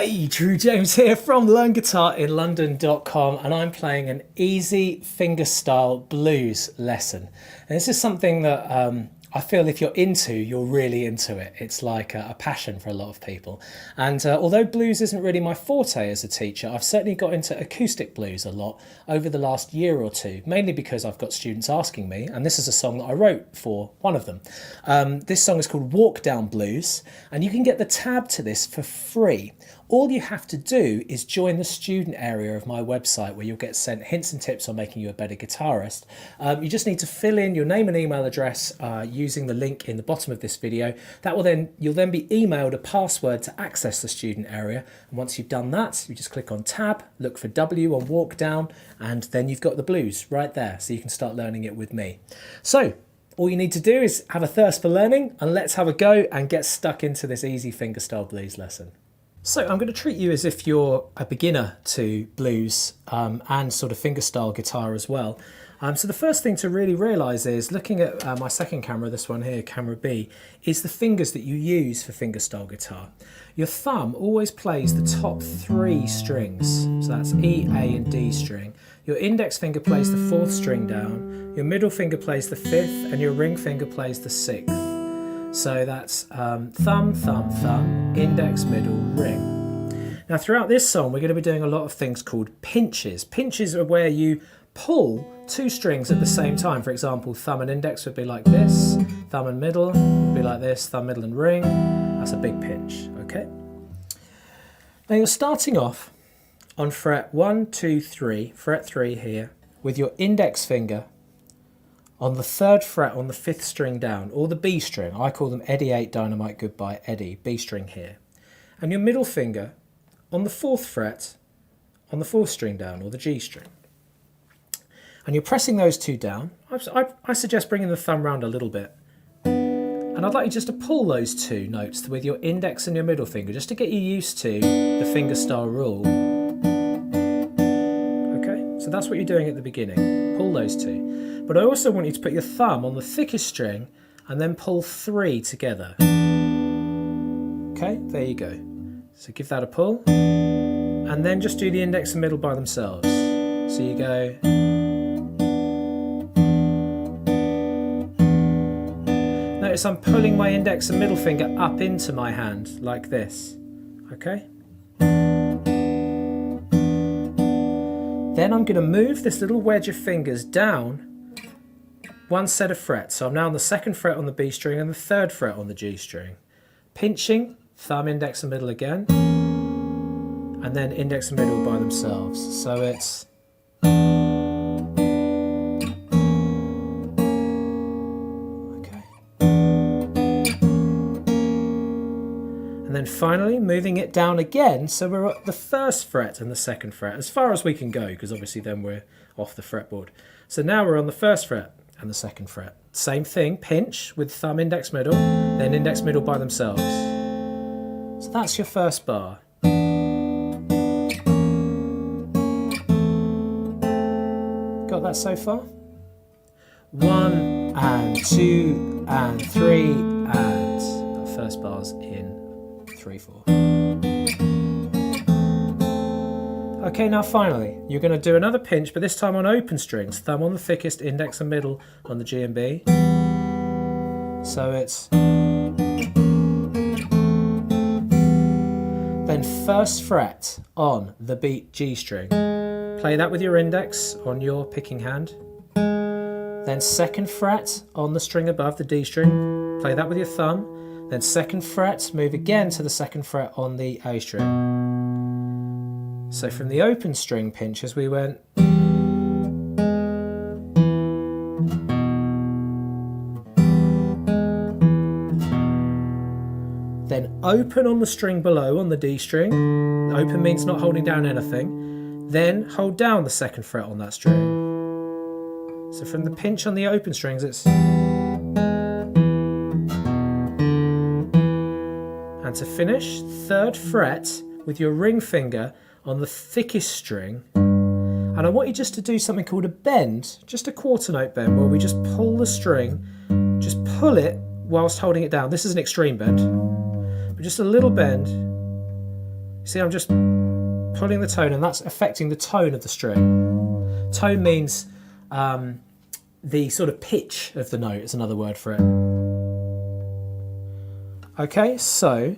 Hey, Drew James here from LearnGuitarInLondon.com, and I'm playing an easy fingerstyle blues lesson. And this is something that I feel if you're into, you're really into it. It's like a passion for a lot of people. And although blues isn't really my forte as a teacher, I've certainly got into acoustic blues a lot over the last year or two, mainly because I've got students asking me, and this is a song that I wrote for one of them. This song is called Walk Down Blues, and you can get the tab to this for free. All you have to do is join the student area of my website where you'll get sent hints and tips on making you a better guitarist. You just need to fill in your name and email address using the link in the bottom of this video. You'll then be emailed a password to access the student area. And once you've done that, you just click on tab, look for W on Walk Down, and then you've got the blues right there. So you can start learning it with me. So all you need to do is have a thirst for learning, and let's have a go and get stuck into this easy fingerstyle blues lesson. So I'm going to treat you as if you're a beginner to blues and sort of fingerstyle guitar as well. So the first thing to really realise is, looking at my second camera, this one here, camera B, is the fingers that you use for fingerstyle guitar. Your thumb always plays the top three strings, so that's E, A and D string. Your index finger plays the fourth string down, your middle finger plays the fifth, and your ring finger plays the sixth. So that's thumb, thumb, thumb, index, middle, ring. Now throughout this song we're going to be doing a lot of things called pinches. Pinches are where you pull two strings at the same time. For example, thumb and index would be like this, thumb and middle would be like this, thumb, middle and ring. That's a big pinch, okay? Now you're starting off on fret 1, 2, 3, fret 3 here, with your index finger on the third fret on the fifth string down, or the B string. I call them Eddie 8, Dynamite, Goodbye, Eddie, B string here. And your middle finger on the fourth fret on the fourth string down, or the G string. And you're pressing those two down. I suggest bringing the thumb round a little bit. And I'd like you just to pull those two notes with your index and your middle finger, just to get you used to the fingerstyle rule. Okay, so that's what you're doing at the beginning. Pull those two. But I also want you to put your thumb on the thickest string and then pull three together. Okay, there you go. So give that a pull. And then just do the index and middle by themselves. So you go. Notice I'm pulling my index and middle finger up into my hand like this. Okay? Then I'm going to move this little wedge of fingers down one set of frets. So I'm now on the second fret on the B string and the third fret on the G string. Pinching, thumb, index and middle again, and then index and middle by themselves. So it's okay. And then finally moving it down again, so we're at the first fret and the second fret, as far as we can go, because obviously then we're off the fretboard. So now we're on the first fret and the second fret. Same thing, pinch with thumb, index, middle, then index, middle by themselves. So that's your first bar. Got that so far? 1 and 2 and 3 and the first bar's in 3, 4. Okay, now finally, you're going to do another pinch, but this time on open strings. Thumb on the thickest, index and middle on the G and B. So it's... Then first fret on the beat G string. Play that with your index on your picking hand. Then second fret on the string above, the D string. Play that with your thumb. Then second fret, move again to the second fret on the A string. So from the open string pinches we went. Then open on the string below on the D string. Open means not holding down anything. Then hold down the second fret on that string. So from the pinch on the open strings it's... And to finish, third fret with your ring finger on the thickest string, and I want you just to do something called a bend, just a quarter note bend, where we just pull the string, just pull it whilst holding it down. This is an extreme bend, but just a little bend, See, I'm just pulling the tone, and that's affecting the tone of the string. Tone means the sort of pitch of the note is another word for it. Okay, so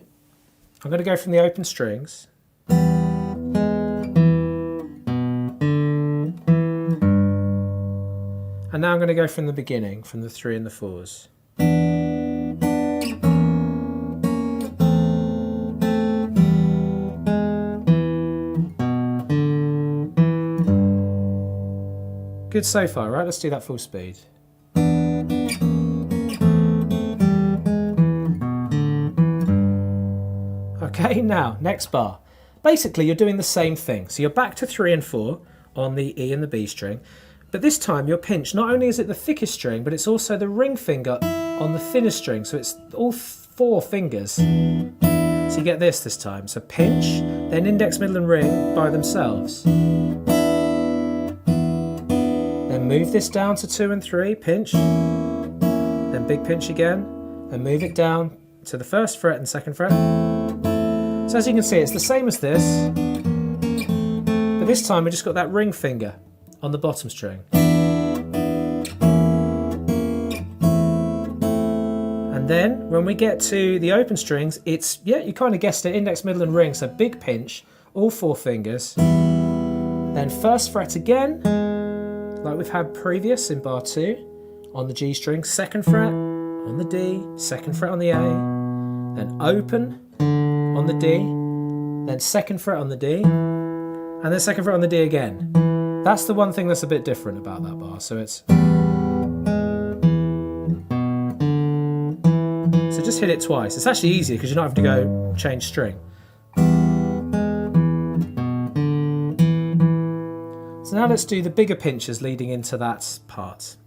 I'm going to go from the open strings. And now I'm going to go from the beginning, from the 3 and the 4s. Good so far, right? Let's do that full speed. Okay, now, next bar. Basically, you're doing the same thing. So you're back to 3 and 4 on the E and the B string. But this time your pinch, not only is it the thickest string, but it's also the ring finger on the thinnest string. So it's all 4 fingers. So you get this time. So pinch, then index, middle and ring by themselves. Then move this down to 2 and 3, pinch. Then big pinch again. Then move it down to the 1st fret and 2nd fret. So as you can see, it's the same as this. But this time we just got that ring finger on the bottom string. And then when we get to the open strings, it's, yeah, you kind of guessed it, index, middle and ring. So big pinch, all 4 fingers. Then 1st fret again, like we've had previous in bar 2, on the G string, 2nd fret on the D, 2nd fret on the A, then open on the D, then 2nd fret on the D, and then 2nd fret on the D again. That's the one thing that's a bit different about that bar. So it's... So just hit it twice. It's actually easier because you don't have to go change string. So now let's do the bigger pinches leading into that part.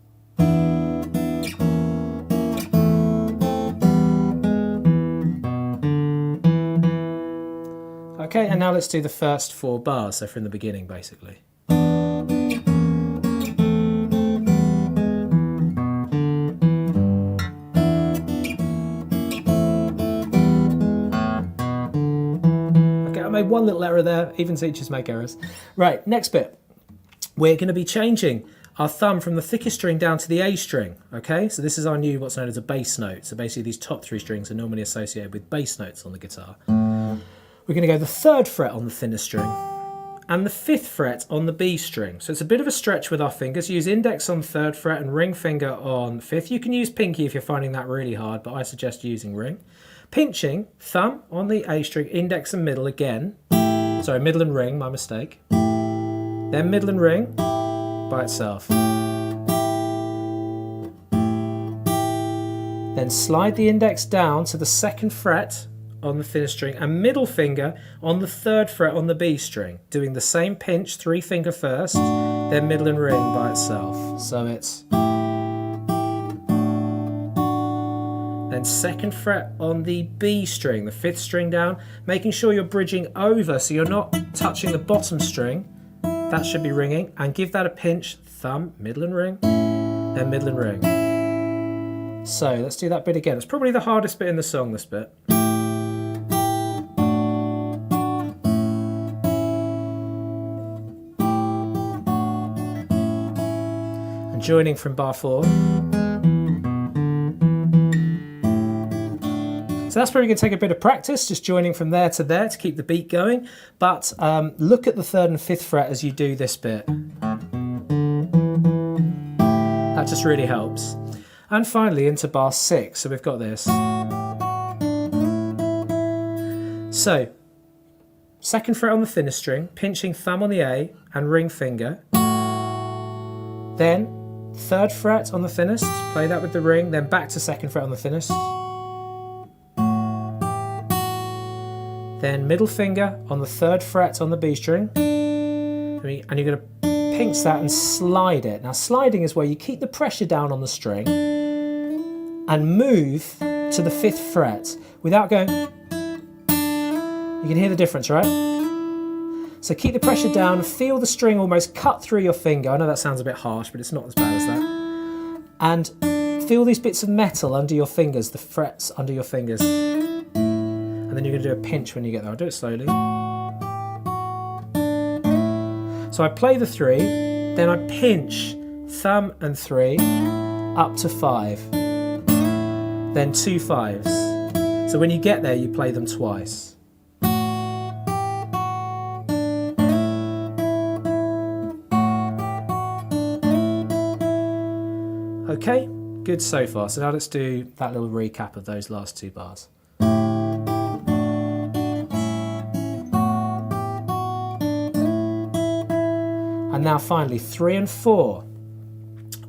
Okay, and now let's do the first 4 bars, so from the beginning basically. Made one little error there, even teachers make errors. Right, next bit. We're going to be changing our thumb from the thickest string down to the A string, okay? So this is our new, what's known as a bass note. So basically these top 3 strings are normally associated with bass notes on the guitar. We're going to go the 3rd fret on the thinnest string and the 5th fret on the B string. So it's a bit of a stretch with our fingers. Use index on 3rd fret and ring finger on 5th. You can use pinky if you're finding that really hard, but I suggest using ring. Pinching, thumb on the A string, index and middle again. Sorry, middle and ring, my mistake. Then middle and ring by itself. Then slide the index down to the 2nd fret on the thinnest string and middle finger on the 3rd fret on the B string. Doing the same pinch, 3 finger first, then middle and ring by itself. So it's... Then 2nd fret on the B string, the 5th string down, making sure you're bridging over so you're not touching the bottom string. That should be ringing, and give that a pinch, thumb, middle and ring, then middle and ring. So let's do that bit again. It's probably the hardest bit in the song, this bit. And joining from bar 4. So that's probably going to take a bit of practice, just joining from there to there to keep the beat going. But look at the 3rd and 5th fret as you do this bit. That just really helps. And finally into bar 6. So we've got this. So 2nd fret on the thinnest string, pinching thumb on the A and ring finger. Then 3rd fret on the thinnest, play that with the ring, then back to 2nd fret on the thinnest. Then middle finger on the 3rd fret on the B string, and you're going to pinch that and slide it. Now sliding is where you keep the pressure down on the string and move to the 5th fret without going. You can hear the difference, right? So keep the pressure down, feel the string almost cut through your finger. I know that sounds a bit harsh, but it's not as bad as that. And feel these bits of metal under your fingers, the frets under your fingers. And then you're going to do a pinch when you get there. I'll do it slowly. So I play the 3, then I pinch thumb and 3 up to 5, then 2 5s. So when you get there, you play them twice. Okay, good so far. So now let's do that little recap of those last 2 bars. And now finally 3 and 4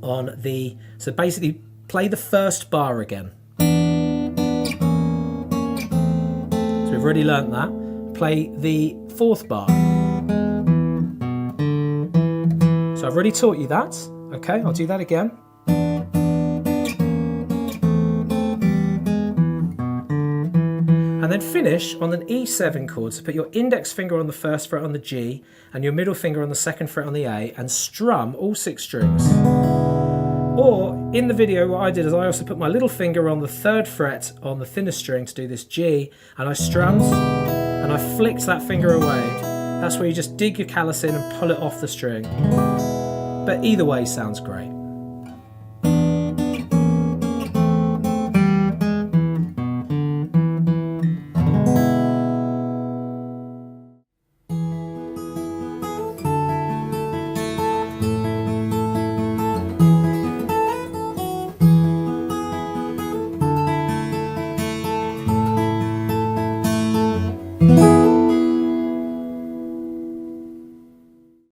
on the, so basically play the first bar again. So we've already learnt that. Play the 4th bar. So I've already taught you that. Okay, I'll do that again. And then finish on an E7 chord. So put your index finger on the 1st fret on the G and your middle finger on the 2nd fret on the A and strum all 6 strings. Or in the video what I did is I also put my little finger on the 3rd fret on the thinnest string to do this G, and I strummed and I flicked that finger away. That's where you just dig your callus in and pull it off the string. But either way sounds great. Mm-hmm.